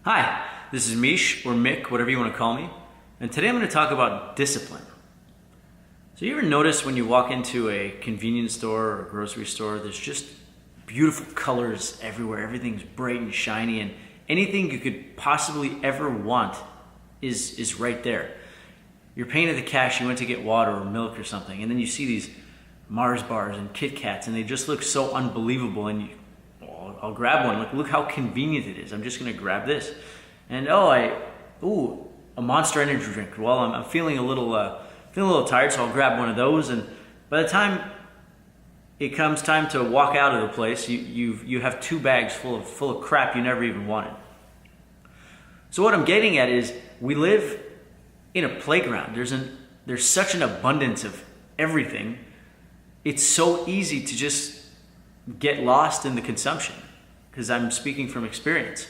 Hi, this is Mish or Mick, whatever you want to call me, and today I'm going to talk about discipline. So you ever notice when you walk into a convenience store or a grocery store, there's just beautiful colors everywhere, everything's bright and shiny, and anything you could possibly ever want is right there. You're paying at the cash, you went to get water or milk or something, and then you see these Mars bars and Kit Kats, and they just look so unbelievable, and I'll grab one. Look how convenient it is. I'm just gonna grab this, and a Monster Energy drink. Well, I'm feeling a little tired, so I'll grab one of those. And by the time it comes time to walk out of the place, you have two bags full of crap you never even wanted. So what I'm getting at is we live in a playground. There's such an abundance of everything. It's so easy to just get lost in the consumption, because I'm speaking from experience.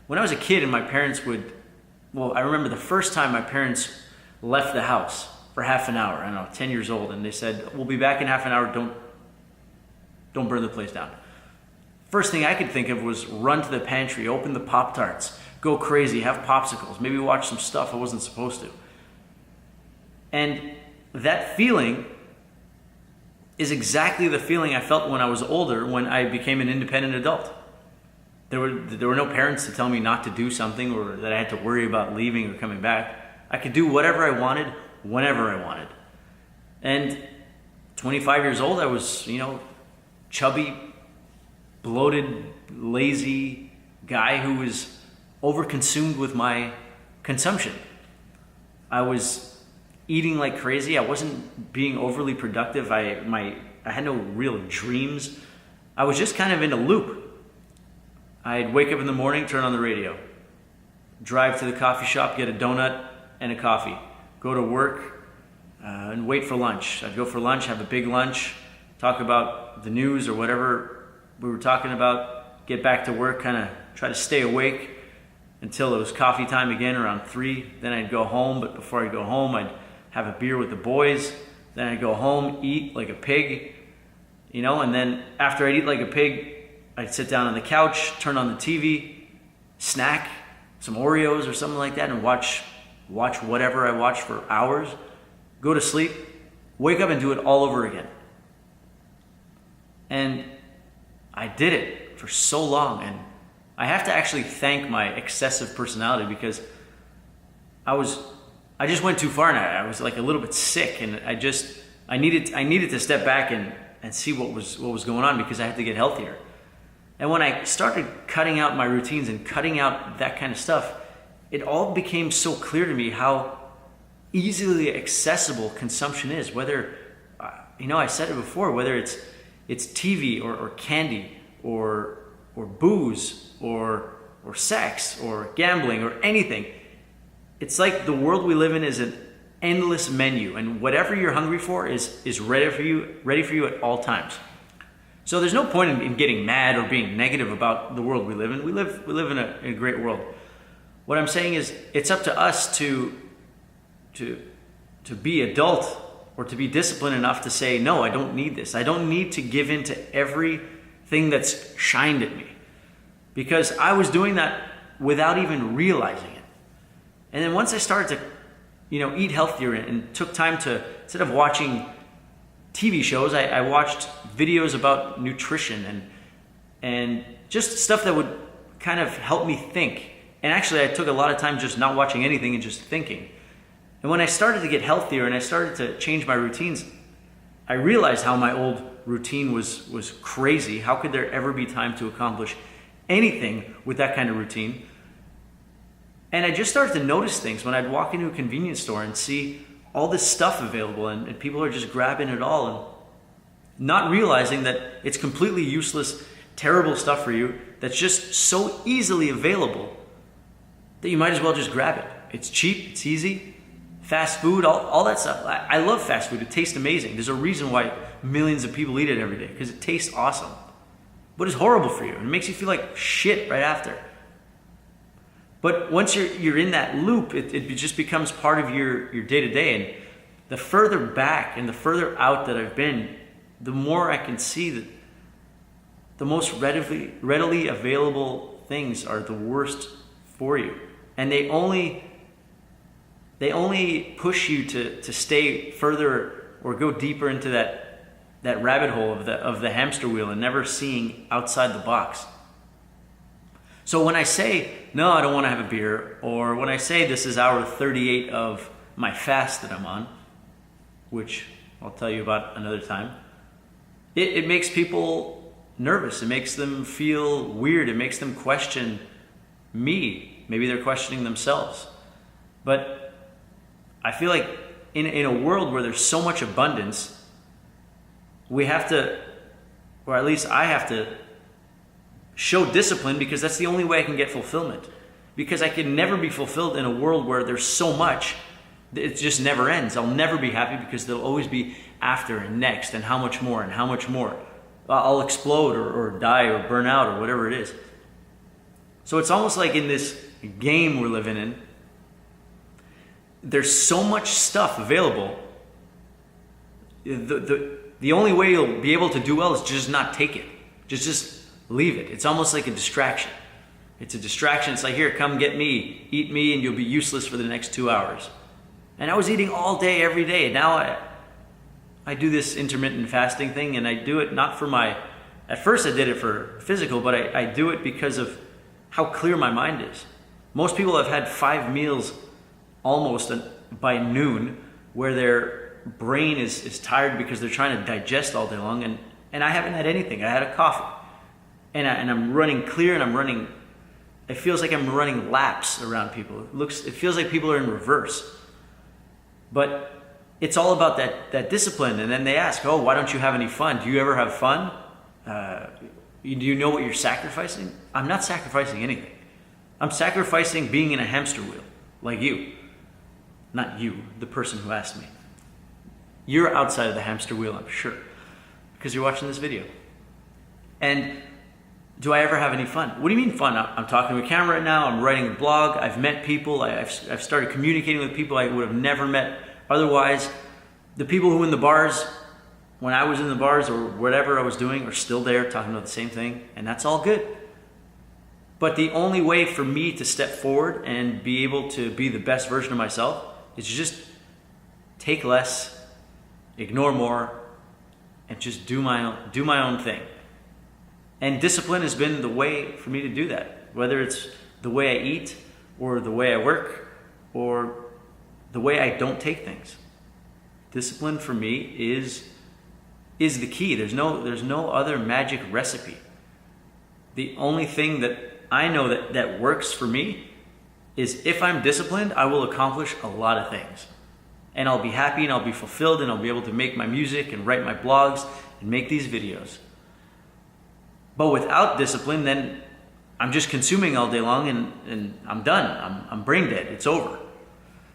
When I was a kid and my parents I remember the first time my parents left the house for half an hour, I don't know, 10 years old, and they said, we'll be back in half an hour, don't burn the place down. First thing I could think of was run to the pantry, open the Pop-Tarts, go crazy, have popsicles, maybe watch some stuff I wasn't supposed to. And that feeling is exactly the feeling I felt when I was older, when I became an independent adult. There were no parents to tell me not to do something or that I had to worry about leaving or coming back. I could do whatever I wanted, whenever I wanted. And 25 years old, I was, chubby, bloated, lazy guy who was overconsumed with my consumption. I was eating like crazy. I wasn't being overly productive. I had no real dreams. I was just kind of in a loop. I'd wake up in the morning, turn on the radio, drive to the coffee shop, get a donut and a coffee, go to work, and wait for lunch. I'd go for lunch, have a big lunch, talk about the news or whatever we were talking about, get back to work, kind of try to stay awake until it was coffee time again around 3. Then I'd go home, but before I'd go home, I'd have a beer with the boys. Then I'd go home, eat like a pig, and then after I'd eat like a pig, I'd sit down on the couch, turn on the TV, snack some Oreos or something like that, and watch whatever I watched for hours, go to sleep, wake up and do it all over again. And I did it for so long, and I have to actually thank my excessive personality, because I just went too far, and I was like a little bit sick, and I needed to step back and see what was going on, because I had to get healthier. And when I started cutting out my routines and cutting out that kind of stuff, it all became so clear to me how easily accessible consumption is. Whether, I said it before, whether it's TV or candy or booze or sex or gambling or anything. It's like the world we live in is an endless menu, and whatever you're hungry for is ready for you at all times. So there's no point in getting mad or being negative about the world we live in. We live in a great world. What I'm saying is, it's up to us to be adult, or to be disciplined enough to say, no, I don't need this. I don't need to give in to everything that's shined at me, because I was doing that without even realizing it. And then once I started to, eat healthier and took time to, instead of watching TV shows, I watched videos about nutrition and just stuff that would kind of help me think. And actually, I took a lot of time just not watching anything and just thinking. And when I started to get healthier and I started to change my routines, I realized how my old routine was crazy. How could there ever be time to accomplish anything with that kind of routine? And I just started to notice things when I'd walk into a convenience store and see all this stuff available, and people are just grabbing it all and not realizing that it's completely useless, terrible stuff for you that's just so easily available that you might as well just grab it. It's cheap, it's easy, fast food, all that stuff. I love fast food. It tastes amazing. There's a reason why millions of people eat it every day, because it tastes awesome. But it's horrible for you, and it makes you feel like shit right after. But once you're in that loop, it just becomes part of your day-to-day. And the further back and the further out that I've been, the more I can see that the most readily available things are the worst for you. And they only push you to stay further or go deeper into that rabbit hole of the hamster wheel and never seeing outside the box. So when I say, no, I don't want to have a beer, or when I say this is hour 38 of my fast that I'm on, which I'll tell you about another time, it makes people nervous. It makes them feel weird. It makes them question me. Maybe they're questioning themselves. But I feel like in a world where there's so much abundance, we have to, or at least I have to, show discipline, because that's the only way I can get fulfillment. Because I can never be fulfilled in a world where there's so much, it just never ends. I'll never be happy because there'll always be after and next and how much more and how much more. I'll explode or die or burn out or whatever it is. So it's almost like in this game we're living in, there's so much stuff available. The only way you'll be able to do well is just not take it. Just leave it. It's almost like a distraction. It's a distraction. It's like, here, come get me, eat me, and you'll be useless for the next 2 hours. And I was eating all day, every day. Now I do this intermittent fasting thing, and I do it not for at first I did it for physical, but I do it because of how clear my mind is. Most people have had 5 meals almost by noon, where their brain is tired because they're trying to digest all day long, and I haven't had anything. I had a coffee. And I'm running clear, and it feels like I'm running laps around people. It feels like people are in reverse. But it's all about that discipline. And then they ask, oh, why don't you have any fun? Do you ever have fun? Do you know what you're sacrificing? I'm not sacrificing anything. I'm sacrificing being in a hamster wheel, like you. Not you, the person who asked me. You're outside of the hamster wheel, I'm sure, because you're watching this video. And do I ever have any fun? What do you mean fun? I'm talking to a camera right now. I'm writing a blog. I've met people. I've started communicating with people I would have never met otherwise. The people who were in the bars, when I was in the bars or whatever I was doing, are still there talking about the same thing. And that's all good. But the only way for me to step forward and be able to be the best version of myself is to just take less, ignore more, and just do my own thing. And discipline has been the way for me to do that, whether it's the way I eat or the way I work or the way I don't take things. Discipline for me is the key. There's no other magic recipe. The only thing that I know that works for me is if I'm disciplined, I will accomplish a lot of things. And I'll be happy and I'll be fulfilled and I'll be able to make my music and write my blogs and make these videos. But without discipline, then I'm just consuming all day long and I'm done. I'm brain dead. It's over.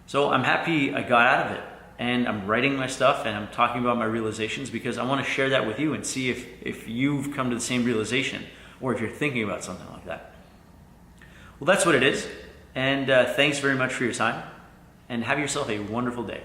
So I'm happy I got out of it. And I'm writing my stuff and I'm talking about my realizations because I want to share that with you and see if you've come to the same realization or if you're thinking about something like that. Well, that's what it is. And thanks very much for your time. And have yourself a wonderful day.